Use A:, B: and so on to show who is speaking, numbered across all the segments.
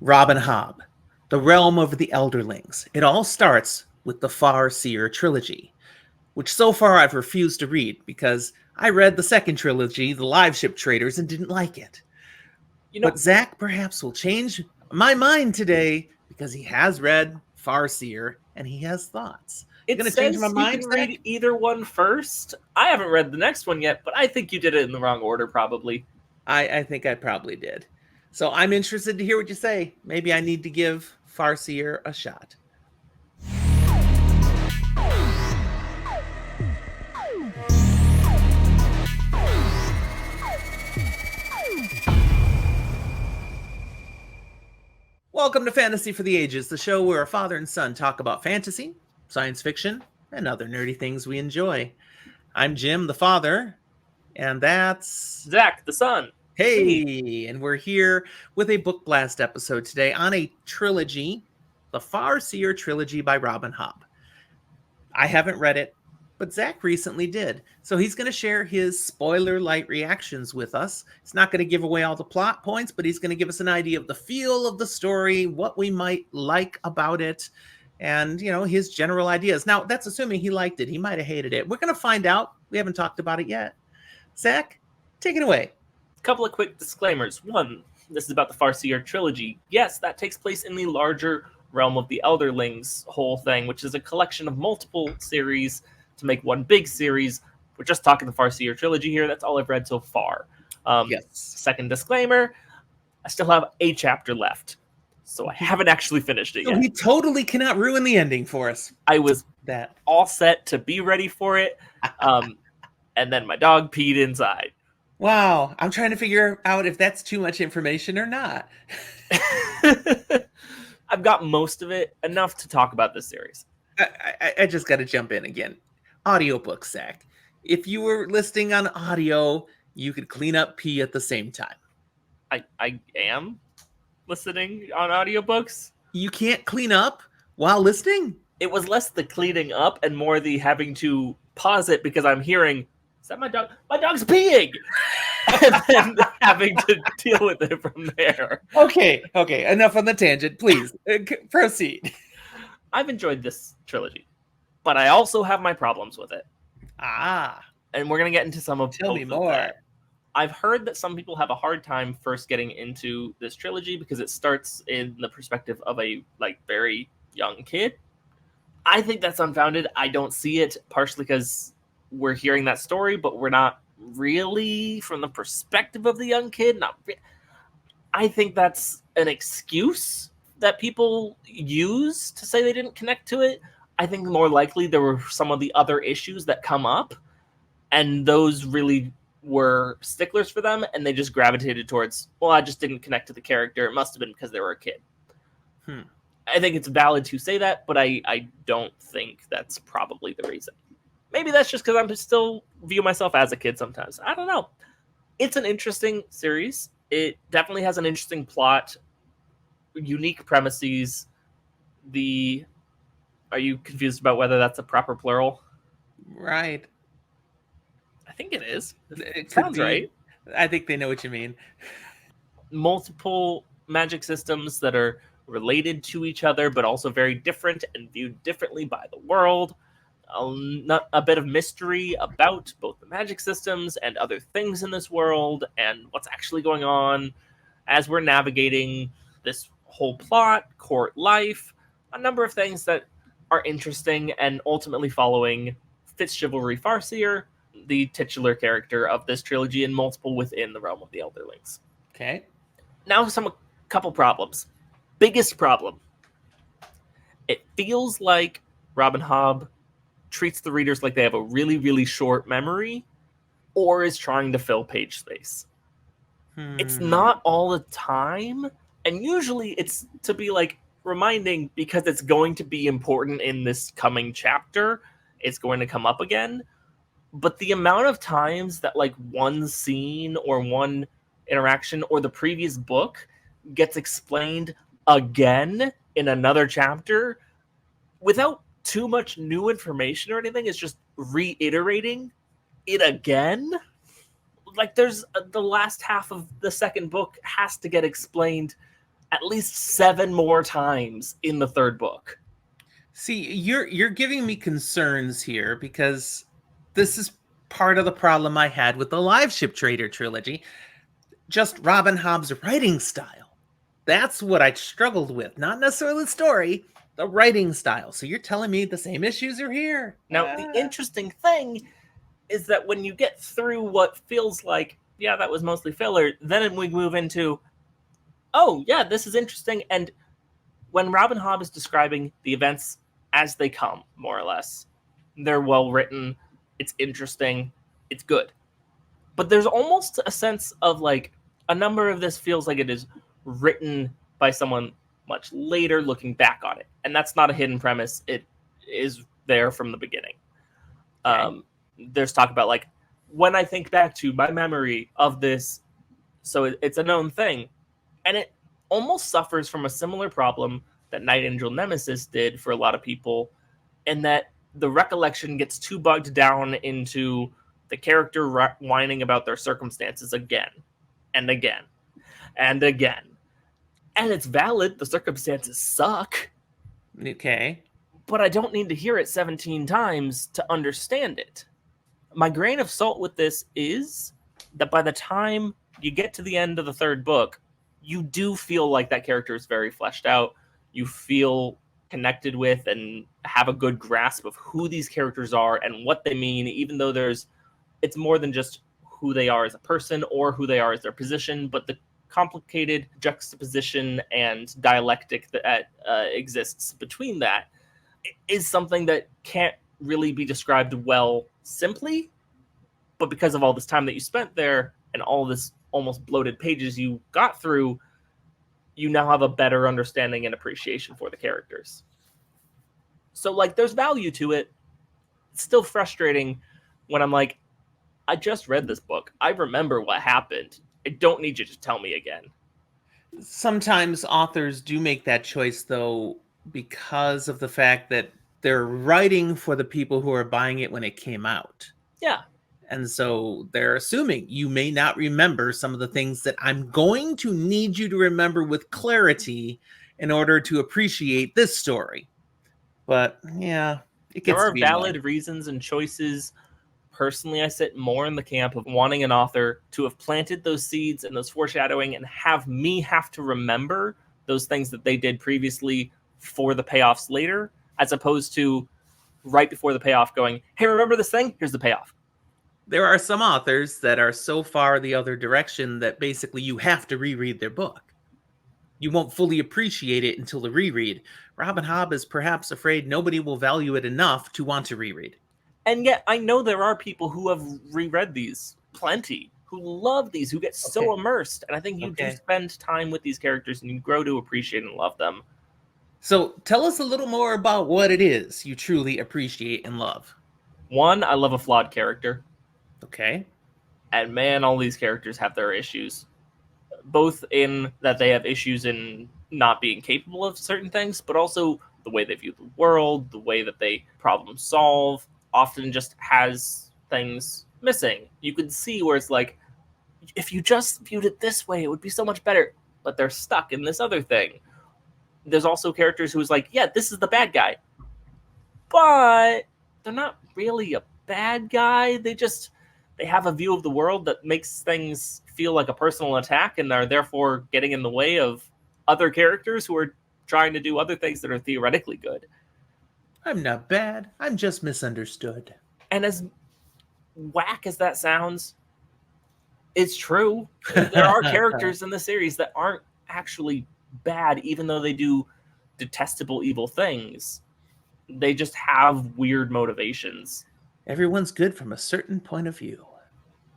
A: Robin Hobb, the realm of the Elderlings. It all starts with the Farseer Trilogy, which so far I've refused to read because I read the second trilogy, The Live Ship Traders, and didn't like it.
B: You know,
A: But Zach perhaps will change my mind today because he has read Farseer and he has thoughts. You
B: it
A: gonna change my
B: says you
A: mind,
B: can
A: Zach?
B: read either one first. I haven't read the next one yet, but I think you did it in the wrong order, probably.
A: I think I probably did. So I'm interested to hear what you say. Maybe I need to give Farseer a shot. Welcome to Fantasy for the Ages, the show where a father and son talk about fantasy, science fiction, and other nerdy things we enjoy. I'm Jim, the father, and that's
B: Zach, the son.
A: hey, and we're here with a book blast episode today on a trilogy, the Farseer Trilogy by Robin Hobb. I haven't read it, but Zach recently did. So he's going to share his spoiler-light reactions with us. He's not going to give away all the plot points, but he's going to give us an idea of the feel of the story, what we might like about it, and, his general ideas. Now, that's assuming he liked it. He might have hated it. We're going to find out. We haven't talked about it yet. Zach, take it away.
B: A couple of quick disclaimers. One, this is about the Farseer Trilogy. Yes, that takes place in the larger realm of the Elderlings whole thing, which is a collection of multiple series to make one big series. We're just talking the Farseer Trilogy here. That's all I've read so far.
A: Yes.
B: Second disclaimer, I still have a chapter left, so I haven't actually finished it
A: So
B: yet.
A: he totally cannot ruin the ending for us.
B: I was
A: That
B: all set to be ready for it, and then my dog peed inside.
A: Wow, I'm trying to figure out if that's too much information or not.
B: I've got most of it, enough to talk about this series.
A: I just got to jump in again. Audiobook, Zach. If you were listening on audio, you could clean up pee at the same time.
B: I am listening on audiobooks.
A: You can't clean up while listening?
B: It was less the cleaning up and more the having to pause it because I'm hearing, is that my dog? My dog's peeing! And then having to deal with it from there.
A: Okay, enough on the tangent. Please, proceed.
B: I've enjoyed this trilogy, but I also have my problems with it.
A: Ah.
B: And we're going to get into some of
A: Tell me
B: both of
A: more.
B: that. I've heard that some people have a hard time first getting into this trilogy because it starts in the perspective of a very young kid. I think that's unfounded. I don't see it, partially because we're hearing that story, but we're not really from the perspective of the young kid. I think that's an excuse that people use to say they didn't connect to it. I think more likely there were some of the other issues that come up, and those really were sticklers for them, and they just gravitated towards, well, I just didn't connect to the character. It must have been because they were a kid. I think it's valid to say that, but I don't think that's probably the reason. Maybe that's just because I'm still view myself as a kid sometimes. I don't know. It's an interesting series. It definitely has an interesting plot, unique premises. Are you confused about whether that's a proper plural?
A: Right.
B: I think it is.
A: It
B: Sounds right.
A: I think they know what you mean.
B: Multiple magic systems that are related to each other, but also very different and viewed differently by the world. A bit of mystery about both the magic systems and other things in this world and what's actually going on as we're navigating this whole plot, court life, a number of things that are interesting, and ultimately following Fitzchivalry Farseer, the titular character of this trilogy, and multiple within the realm of the Elderlings.
A: Okay.
B: Now a couple problems. Biggest problem. It feels like Robin Hobb treats the readers like they have a really, really short memory or is trying to fill page space. It's not all the time, and usually it's to be reminding because it's going to be important in this coming chapter. It's going to come up again. But the amount of times that one scene or one interaction or the previous book gets explained again in another chapter without too much new information or anything, it's just reiterating it again. There's the last half of the second book has to get explained at least 7 more times in the third book.
A: See, you're giving me concerns here because this is part of the problem I had with the Live Ship Trader trilogy. Just Robin Hobb's writing style. That's what I struggled with. Not necessarily the story, the writing style. So you're telling me the same issues are here.
B: Now, the interesting thing is that when you get through what feels like, yeah, that was mostly filler, then we move into, oh, yeah, this is interesting. And when Robin Hobb is describing the events as they come, more or less, they're well written, it's interesting, it's good. But there's almost a sense of like, a number of this feels like it is written by someone much later looking back on it. And that's not a hidden premise. It is there from the beginning.
A: Okay.
B: There's talk about like, when I think back to my memory of this, so it's a known thing. And it almost suffers from a similar problem that Night Angel Nemesis did for a lot of people, in that the recollection gets too bogged down into the character whining about their circumstances again and again and again. And it's valid, the circumstances suck.
A: Okay.
B: But I don't need to hear it 17 times to understand it. My grain of salt with this is that by the time you get to the end of the third book, you do feel like that character is very fleshed out. You feel connected with and have a good grasp of who these characters are and what they mean, even though it's more than just who they are as a person or who they are as their position, but the complicated juxtaposition and dialectic that exists between that is something that can't really be described well simply, but because of all this time that you spent there and all this almost bloated pages you got through, you now have a better understanding and appreciation for the characters. So like, there's value to it. It's still frustrating when I'm like, I just read this book, I remember what happened, I don't need you to tell me again.
A: Sometimes authors do make that choice, though, because of the fact that they're writing for the people who are buying it when it came out.
B: Yeah.
A: And so they're assuming you may not remember some of the things that I'm going to need you to remember with clarity in order to appreciate this story. But yeah, it
B: There
A: gets to
B: are
A: be
B: valid
A: annoying.
B: reasons and choices. Personally, I sit more in the camp of wanting an author to have planted those seeds and those foreshadowing and have me have to remember those things that they did previously for the payoffs later, as opposed to right before the payoff going, hey, remember this thing? Here's the payoff.
A: There are some authors that are so far the other direction that basically you have to reread their book. You won't fully appreciate it until the reread. Robin Hobb is perhaps afraid nobody will value it enough to want to reread.
B: And yet I know there are people who have reread these plenty, who love these, who get so immersed. And I think you do spend time with these characters and you grow to appreciate and love them.
A: So tell us a little more about what it is you truly appreciate and love.
B: One, I love a flawed character.
A: Okay.
B: And man, all these characters have their issues. Both in that they have issues in not being capable of certain things, but also the way they view the world, the way that they problem solve, often just has things missing. You could see where it's like, if you just viewed it this way, it would be so much better, but they're stuck in this other thing. There's also characters who's like, yeah, this is the bad guy, but they're not really a bad guy. They have a view of the world that makes things feel like a personal attack and are therefore getting in the way of other characters who are trying to do other things that are theoretically good.
A: I'm not bad. I'm just misunderstood.
B: And as whack as that sounds, it's true. There are characters in the series that aren't actually bad, even though they do detestable evil things. They just have weird motivations.
A: Everyone's good from a certain point of view.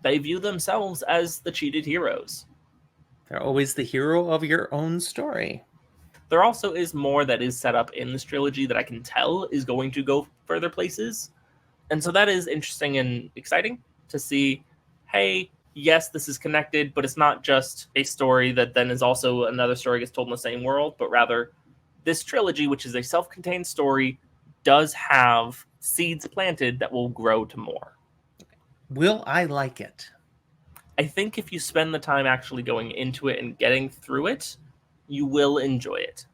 B: They view themselves as the cheated heroes.
A: They're always the hero of your own story.
B: There also is more that is set up in this trilogy that I can tell is going to go further places. And so that is interesting and exciting to see, hey, yes, this is connected, but it's not just a story that then is also another story gets told in the same world, but rather this trilogy, which is a self-contained story, does have seeds planted that will grow to more.
A: Will I like it?
B: I think if you spend the time actually going into it and getting through it, you will enjoy it.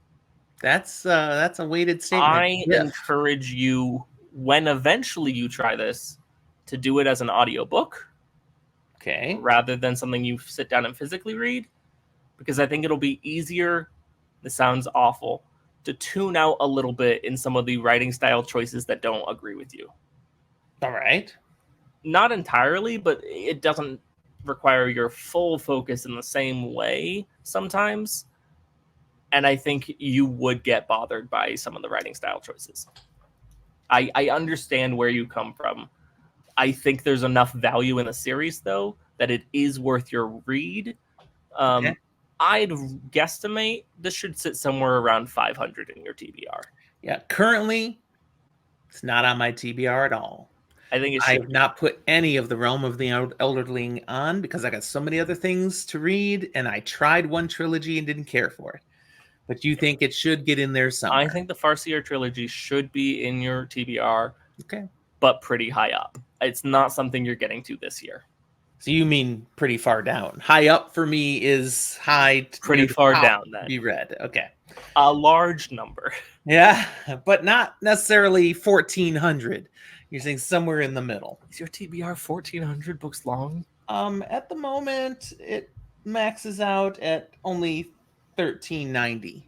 A: That's a weighted statement.
B: I
A: If.
B: encourage you, when eventually you try this, to do it as an audiobook
A: Okay.
B: rather than something you sit down and physically read, because I think it'll be easier, this sounds awful, to tune out a little bit in some of the writing style choices that don't agree with you.
A: All right.
B: Not entirely, but it doesn't require your full focus in the same way sometimes. And I think you would get bothered by some of the writing style choices. I understand where you come from. I think there's enough value in the series, though, that it is worth your read.
A: Okay.
B: I'd guesstimate this should sit somewhere around 500 in your TBR.
A: Yeah. Currently, it's not on my TBR at all.
B: I think it should.
A: I've not put any of the Realm of the Elderling on because I got so many other things to read, and I tried one trilogy and didn't care for it. But you think it should get in there somewhere?
B: I think the Farseer Trilogy should be in your TBR,
A: Okay.
B: but pretty high up. It's not something you're getting to this year.
A: So you mean pretty far down. High up for me is high.
B: Pretty far down, then.
A: Be read. Okay.
B: A large number.
A: Yeah, but not necessarily 1,400. You're saying somewhere in the middle.
B: Is your TBR 1,400 books long?
A: At the moment, it maxes out at only 1,390.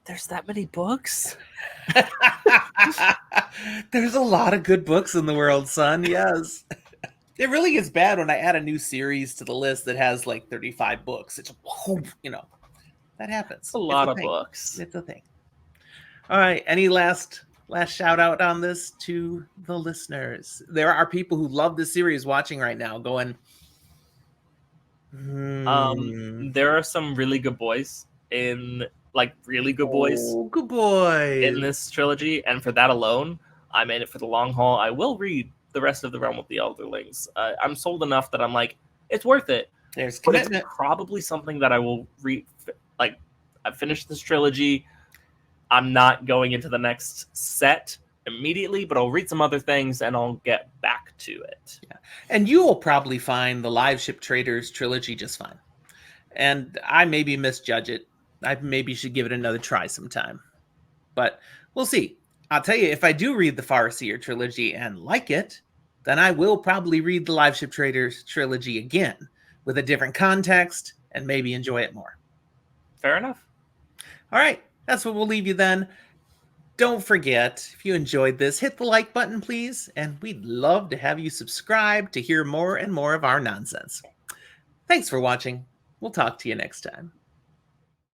B: There's that many books?
A: There's a lot of good books in the world, son. Yes. It really is bad when I add a new series to the list that has like 35 books. It's, that happens.
B: It's a lot of books.
A: It's a thing. All right. Any last shout out on this to the listeners? There are people who love this series watching right now going,
B: there are some really good boys in, like, really good boys.
A: Oh, good boys.
B: In this trilogy, and for that alone, I'm in it for the long haul. I will read the rest of the Realm of the Elderlings. I'm sold enough that I'm like, it's worth it.
A: There's
B: but
A: commitment.
B: It's probably something that I will read. Like, I've finished this trilogy. I'm not going into the next set immediately, but I'll read some other things and I'll get back to it.
A: Yeah. And you will probably find the Live Ship Traders trilogy just fine. And I maybe misjudge it. I maybe should give it another try sometime. But we'll see. I'll tell you, if I do read the Farseer trilogy and like it, then I will probably read the Live Ship Traders trilogy again with a different context and maybe enjoy it more.
B: Fair enough.
A: All right. That's what we'll leave you then. Don't forget, if you enjoyed this, hit the like button, please. And we'd love to have you subscribe to hear more and more of our nonsense. Thanks for watching. We'll talk to you next time.